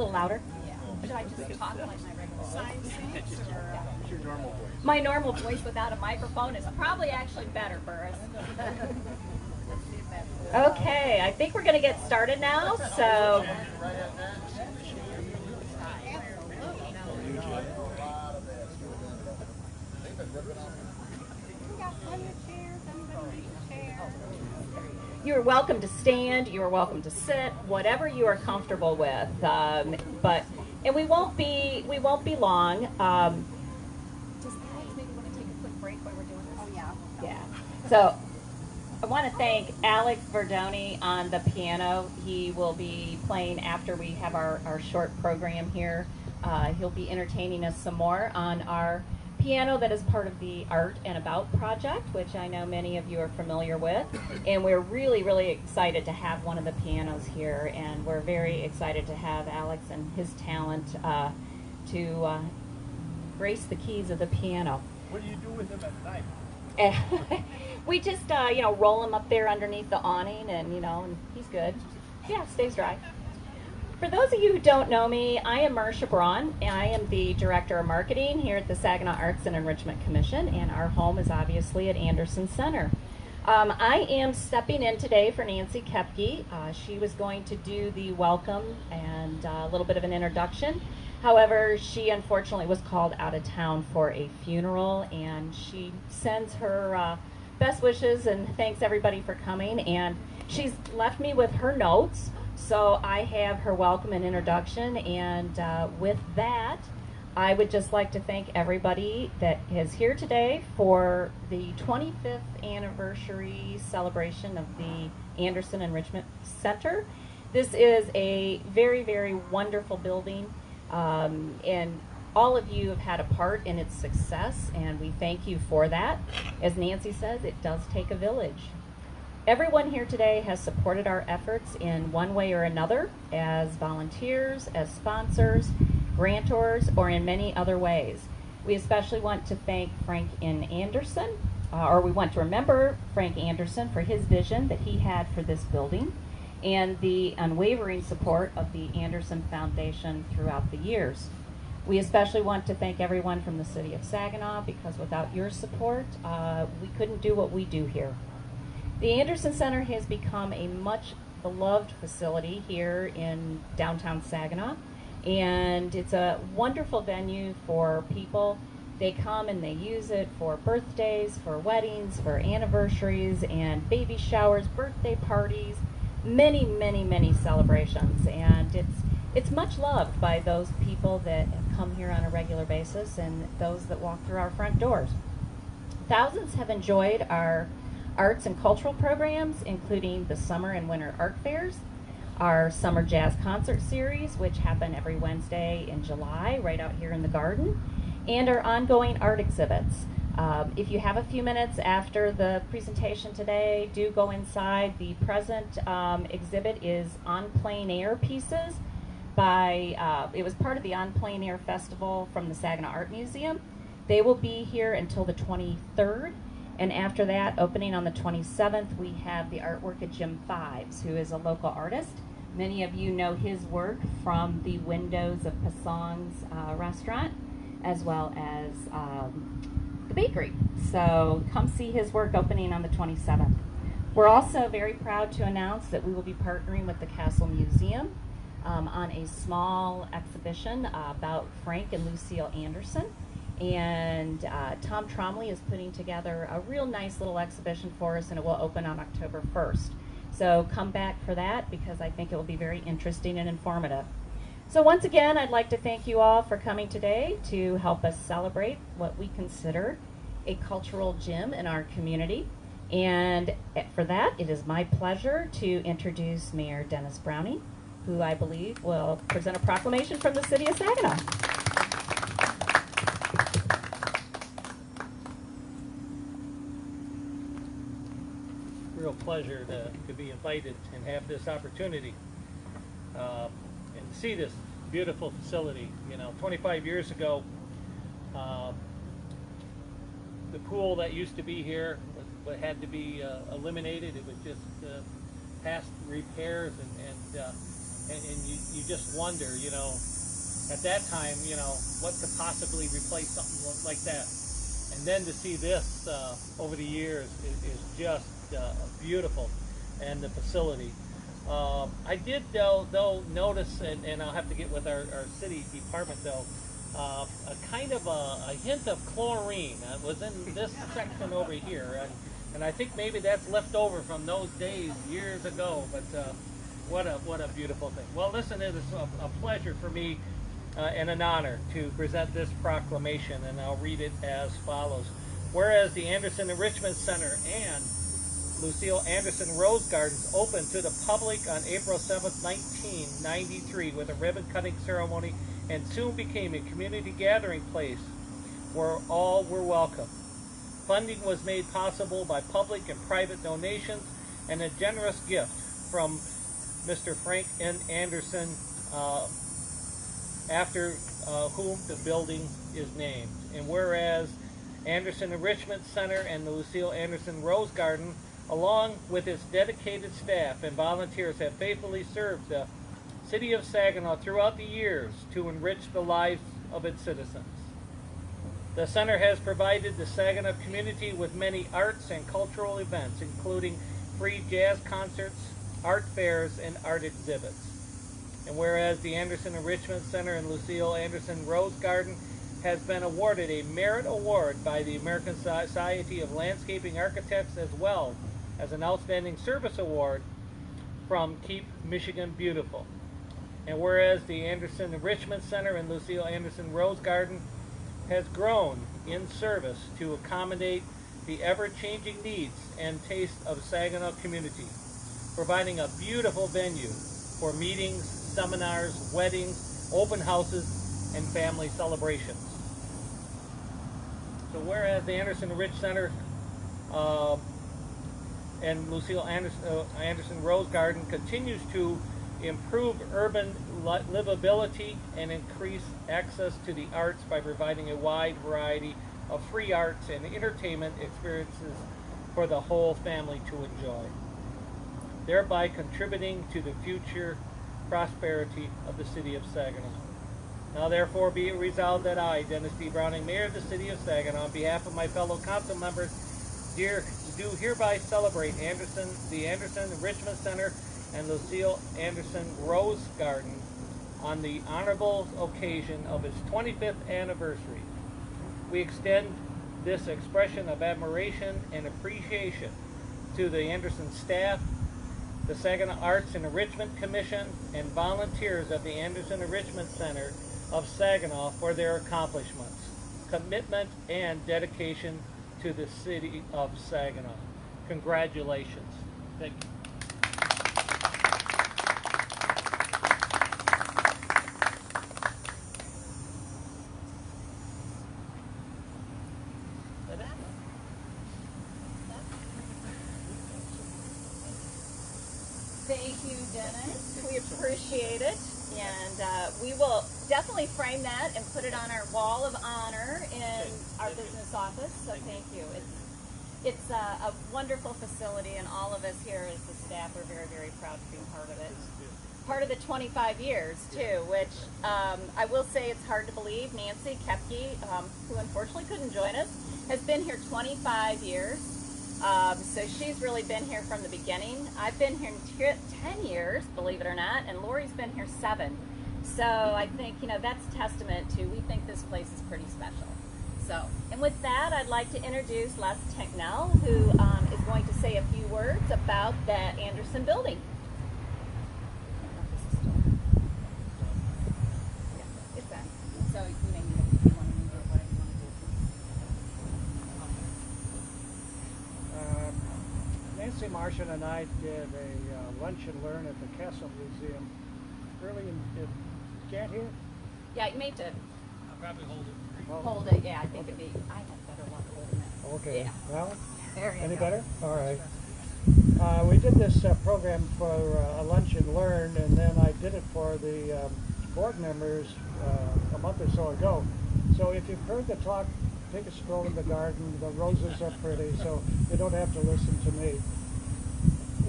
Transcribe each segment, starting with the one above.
little louder? Yeah. Should I just talk like my regular sign seats or What's your normal voice? my normal voice without a microphone is probably actually better, Burris. Okay, I think we're going to get started now. So, you're welcome to stand. You're welcome to sit, whatever you are comfortable with. And we won't be long. Does Alex maybe want to take a quick break while we're doing this? Oh yeah. Yeah. So I want to thank Alex Verdoni on the piano. He will be playing after we have our short program here. He'll be entertaining us some more on our piano that is part of the Art and About project, which I know many of you are familiar with. And we're really, really excited to have one of the pianos here. And we're very excited to have Alex and his talent to grace the keys of the piano. What do you do with him at night? We just, roll him up there underneath the awning, and, and he's good. Yeah, stays dry. For those of you who don't know me, I am Marsha Braun, and I am the Director of Marketing here at the Saginaw Arts and Enrichment Commission, and our home is obviously at Andersen Center. I am stepping in today for Nancy Kepke. She was going to do the welcome and a little bit of an introduction. However, she unfortunately was called out of town for a funeral, and she sends her best wishes and thanks everybody for coming. And she's left me with her notes, so I have her welcome and introduction. And with that, I would just like to thank everybody that is here today for the 25th anniversary celebration of the Andersen Enrichment Center. This is a very, very wonderful building. And all of you have had a part in its success, and we thank you for that. As Nancy says, it does take a village. Everyone here today has supported our efforts in one way or another, as volunteers, as sponsors, grantors, or in many other ways. We especially want to thank Frank N. Andersen, or we want to remember Frank Andersen for his vision that he had for this building, and the unwavering support of the Andersen Foundation throughout the years. We especially want to thank everyone from the city of Saginaw, because without your support, we couldn't do what we do here. The Andersen Center has become a much beloved facility here in downtown Saginaw, and it's a wonderful venue for people. They come and they use it for birthdays, for weddings, for anniversaries, and baby showers, birthday parties, many, many, many celebrations, and it's much loved by those people that come here on a regular basis and those that walk through our front doors. Thousands have enjoyed our arts and cultural programs, including the summer and winter art fairs, our summer jazz concert series, which happen every Wednesday in July right out here in the garden, and our ongoing art exhibits. If you have a few minutes after the presentation today, do go inside. The present exhibit is on plein air pieces it was part of the On Plein Air Festival from the Saginaw Art Museum. They will be here until the 23rd, and after that, opening on the 27th, we have the artwork of Jim Fives, who is a local artist. Many of you know his work from the windows of Pasong's restaurant, as well as the bakery. So come see his work opening on the 27th. We're also very proud to announce that we will be partnering with the Castle Museum on a small exhibition about Frank and Lucille Andersen. And Tom Tromley is putting together a real nice little exhibition for us, and it will open on October 1st. So come back for that, because I think it will be very interesting and informative. So once again, I'd like to thank you all for coming today to help us celebrate what we consider a cultural gem in our community. And for that, it is my pleasure to introduce Mayor Dennis Browning, who I believe will present a proclamation from the city of Saginaw. Real pleasure to be invited and have this opportunity and to see this beautiful facility. 25 years ago, the pool that used to be here had to be eliminated. It was just past repairs, and you just wonder, you know, at that time, you know, what could possibly replace something like that. And then to see this over the years is just beautiful, and the facility. I did though notice, and I'll have to get with our city department though, a kind of a hint of chlorine was in this section over here, and I think maybe that's left over from those days years ago. But what a beautiful thing. Well, listen, it is a pleasure for me and an honor to present this proclamation, and I'll read it as follows. Whereas the Andersen Enrichment Center and Lucille Anderson Rose Gardens opened to the public on April 7th, 1993 with a ribbon-cutting ceremony, and soon became a community gathering place where all were welcome. Funding was made possible by public and private donations and a generous gift from Mr. Frank N. Andersen, after whom the building is named. And whereas Andersen Enrichment Center and the Lucille Anderson Rose Garden, along with its dedicated staff and volunteers, have faithfully served the City of Saginaw throughout the years to enrich the lives of its citizens. The center has provided the Saginaw community with many arts and cultural events, including free jazz concerts, art fairs, and art exhibits. And whereas the Andersen Enrichment Center and Lucille Anderson Rose Garden has been awarded a Merit Award by the American Society of Landscaping Architects, as well as an Outstanding Service Award from Keep Michigan Beautiful. And whereas the Andersen Enrichment Center and Lucille Anderson Rose Garden has grown in service to accommodate the ever-changing needs and taste of Saginaw community, providing a beautiful venue for meetings, seminars, weddings, open houses, and family celebrations. So whereas the Andersen Enrichment Center and Lucille Anderson Rose Garden continues to improve urban livability and increase access to the arts by providing a wide variety of free arts and entertainment experiences for the whole family to enjoy, thereby contributing to the future prosperity of the City of Saginaw. Now therefore be it resolved that I, Dennis D. Browning, Mayor of the City of Saginaw, on behalf of my fellow council members, do hereby celebrate the Andersen Enrichment Center and Lucille Anderson Rose Garden on the honorable occasion of its 25th anniversary. We extend this expression of admiration and appreciation to the Andersen staff, the Saginaw Arts and Enrichment Commission, and volunteers of the Andersen Enrichment Center of Saginaw for their accomplishments, commitment, and dedication to the City of Saginaw. Congratulations. Thank you. Thank you, Dennis. We appreciate it, and we will definitely frame that and put it on our wall of honor in our business office. So thank you. It's a wonderful facility, and all of us here as the staff are very, very proud to be part of it. Part of the 25 years too, which I will say it's hard to believe. Nancy Kepke, who unfortunately couldn't join us, has been here 25 years. So she's really been here from the beginning. I've been here 10 years, believe it or not, and Lori's been here 7. So I think, you know, that's a testament to, we think this place is pretty special. So, and with that, I'd like to introduce Les Technell, who is going to say a few words about the Andersen building. Yeah, it's that. So you may need if you want to move it, whatever you want to do. Nancy, Marsha, and I did a lunch and learn at the Castle Museum early in can't hear? Yeah, you may have to I'll probably hold it. hold it. Yeah, I think it'd be, I have better luck holding it. Okay. Yeah. Well, There you any go. better? All right. We did this program for a lunch and learn, and then I did it for the board members a month or so ago. So if you've heard the talk, take a stroll in the garden. The roses are pretty, so you don't have to listen to me.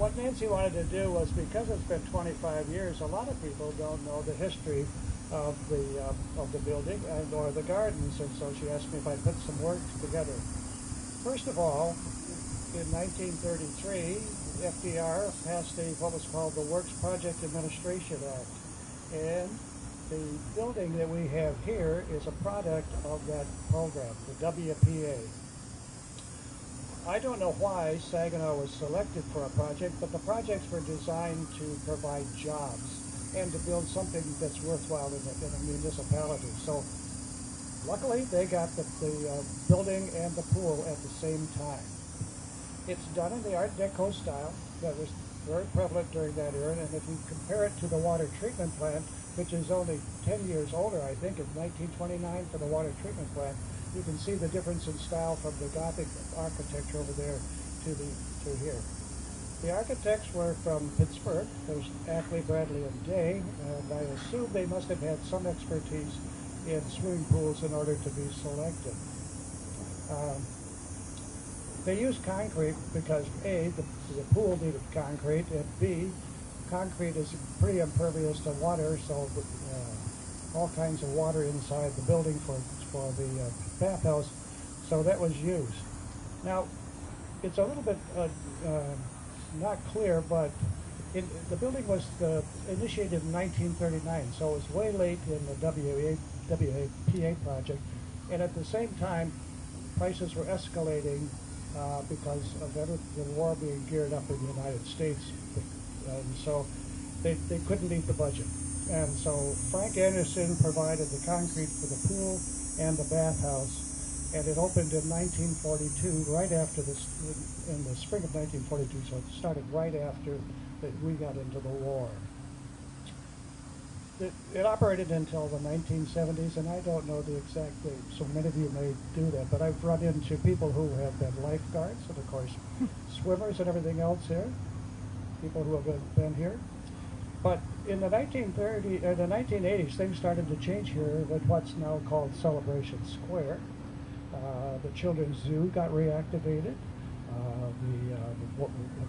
what Nancy wanted to do was, because it's been 25 years, a lot of people don't know the history of the building and or the gardens, and so she asked me if I'd put some work together. First of all, in 1933, FDR passed what was called the Works Project Administration Act, and the building that we have here is a product of that program, the WPA. I don't know why Saginaw was selected for a project, but the projects were designed to provide jobs and to build something that's worthwhile in a municipality. So luckily they got the building and the pool at the same time. It's done in the Art Deco style that was very prevalent during that era, and if you compare it to the water treatment plant, which is only 10 years older, I think, in 1929 for the water treatment plant, you can see the difference in style from the Gothic architecture over there to here. The architects were from Pittsburgh. There's Ackley, Bradley, and Day, and I assume they must have had some expertise in swimming pools in order to be selected. They used concrete because A, the pool needed concrete, and B, concrete is pretty impervious to water, so all kinds of water inside the building for the bathhouse, so that was used. Now, it's a little bit not clear, but the building was initiated in 1939, so it was way late in the WPA project, and at the same time, prices were escalating because of the war being geared up in the United States, and so they couldn't meet the budget. And so Frank Andersen provided the concrete for the pool and the bathhouse, and it opened in 1942, right after this, in the spring of 1942, so it started right after we got into the war. It operated until the 1970s, and I don't know the exact date, so many of you may do that, but I've run into people who have been lifeguards, and of course swimmers and everything else here, people who have been here. But in the 1980s, things started to change here with what's now called Celebration Square. The Children's Zoo got reactivated. The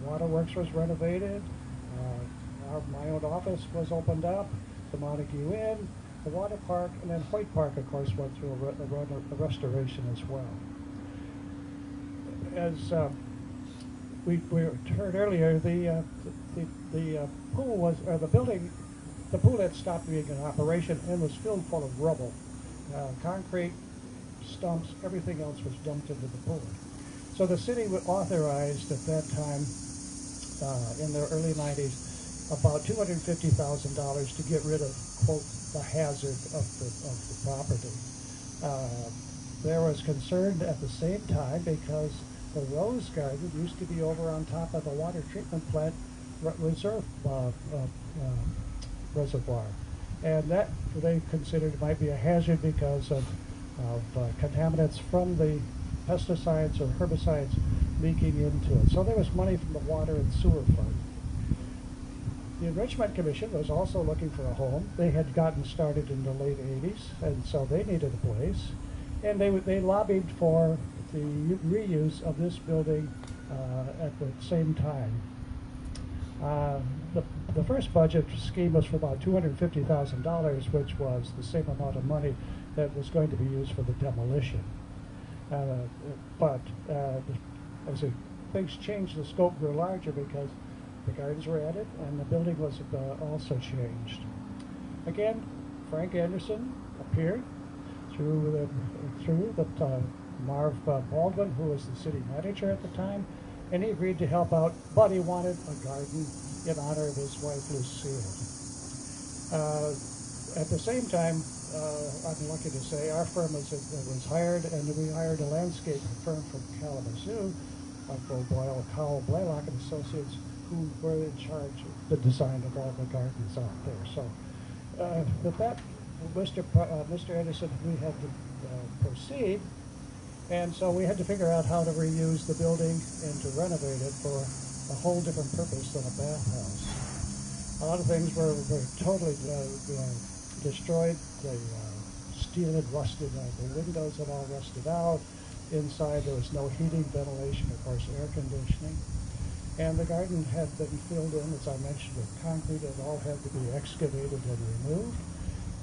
waterworks was renovated. My own office was opened up. The Montague Inn, the water park, and then Hoyt Park, of course, went through a restoration as well. As we heard earlier, the pool was, or the building, the pool had stopped being in operation and was filled full of rubble. Concrete, stumps, everything else was dumped into the pool. So the city authorized at that time, in the early 90s, about $250,000 to get rid of, quote, the hazard of the property. There was concern at the same time because the Rose Garden used to be over on top of the water treatment plant reservoir, and that they considered might be a hazard because of contaminants from the pesticides or herbicides leaking into it. So there was money from the Water and Sewer Fund. The Enrichment Commission was also looking for a home. They had gotten started in the late 80s, and so they needed a place. And they lobbied for the reuse of this building at the same time. The first budget scheme was for about $250,000, which was the same amount of money that was going to be used for the demolition. But as things changed, the scope grew larger because the gardens were added, and the building was also changed. Again, Frank Andersen appeared through Marv Baldwin, who was the city manager at the time, and he agreed to help out, but he wanted a garden in honor of his wife, Lucille. At the same time, I'm lucky to say, our firm was hired, and we hired a landscape firm from Kalamazoo, Boyle, Cowell, Blaylock and Associates, who were in charge of the design of all the gardens out there. So with that, Mr. Andersen, we had to proceed, and so we had to figure out how to reuse the building and to renovate it for a whole different purpose than a bathhouse. A lot of things were totally destroyed. The steel had rusted out. The windows had all rusted out. Inside there was no heating, ventilation, of course, air conditioning. And the garden had been filled in, as I mentioned, with concrete. It all had to be excavated and removed.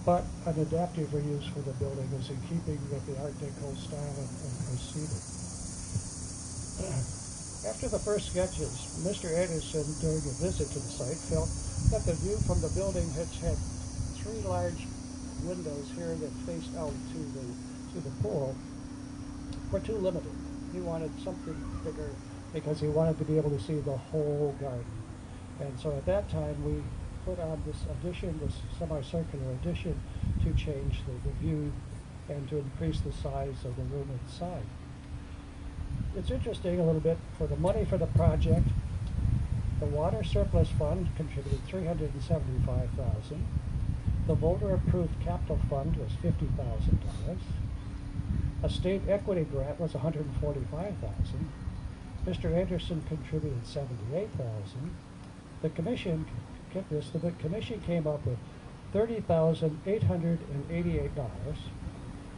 But an adaptive reuse for the building is in keeping with the Art Deco style and proceeded. After the first sketches, Mr. Andersen, during a visit to the site, felt that the view from the building had 3 large windows here that faced out to the pool were too limited. He wanted something bigger because he wanted to be able to see the whole garden. And so at that time we put on this addition, this semicircular addition, to change the view and to increase the size of the room inside. It's interesting a little bit, for the money for the project, the Water Surplus Fund contributed $375,000. The voter-approved capital fund was $50,000. A state equity grant was $145,000. Mr. Andersen contributed $78,000. The commission, get this, the commission came up with $30,888.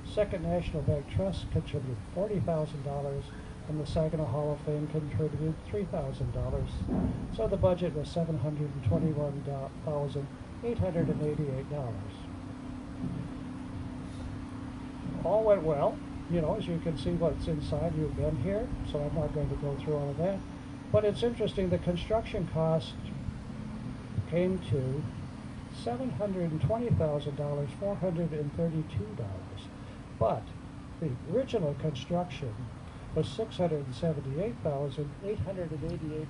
Second National Bank Trust contributed $40,000, and the Saginaw Hall of Fame contributed $3,000. So the budget was $721,888. All went well. You know, as you can see what's inside, you've been here, so I'm not going to go through all of that. But it's interesting, the construction cost came to $720,432. But the original construction was $678,888.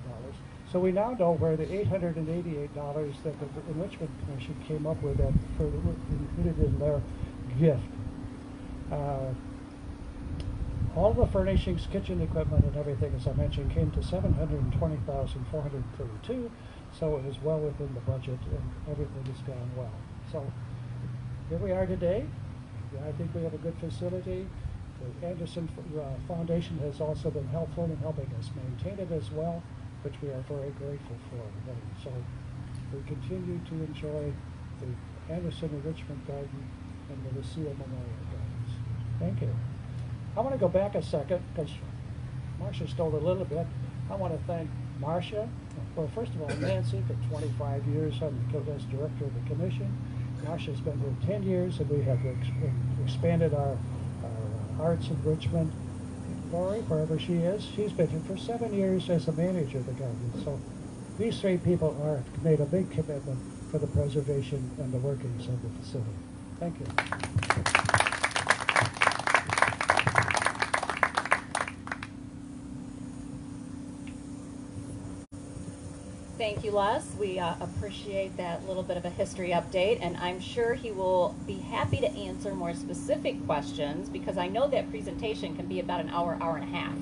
So we now know where the $888 that the Enrichment Commission came up with that for included in their gift. All the furnishings, kitchen equipment, and everything, as I mentioned, came to $720,432. So it was well within the budget, and everything has gone well. So here we are today. I think we have a good facility. The Andersen Foundation has also been helpful in helping us maintain it as well, which we are very grateful for. So we continue to enjoy the Andersen Enrichment Garden and the Lucille Memorial Gardens. Thank you. I want to go back a second because Marsha stole a little bit. I want to thank Marsha. Well, first of all, Nancy for 25 years as director of the commission. Marsha's been here 10 years, and we have expanded our arts enrichment. Lori, wherever she is, she's been here for 7 years as the manager of the garden. So these 3 people have made a big commitment for the preservation and the workings of the facility. Thank you. Thank you, Les. We appreciate that little bit of a history update, and I'm sure he will be happy to answer more specific questions because I know that presentation can be about an hour, hour and a half.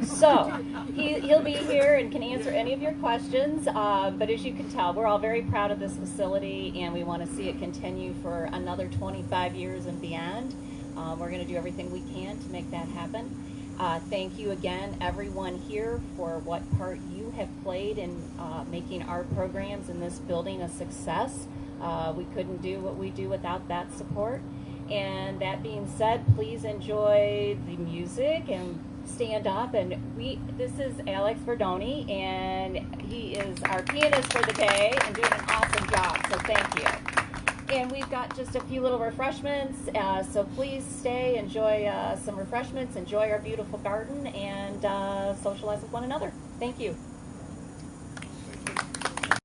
So he'll be here and can answer any of your questions, but as you can tell, we're all very proud of this facility, and we want to see it continue for another 25 years and beyond. We're going to do everything we can to make that happen. Thank you again, everyone here, for what part you have played in making our programs in this building a success. We couldn't do what we do without that support. And that being said, please enjoy the music and stand up. And this is Alex Verdoni, and he is our pianist for the day and doing an awesome job. So thank you. And we've got just a few little refreshments, so please stay, enjoy some refreshments, enjoy our beautiful garden, and socialize with one another. Thank you.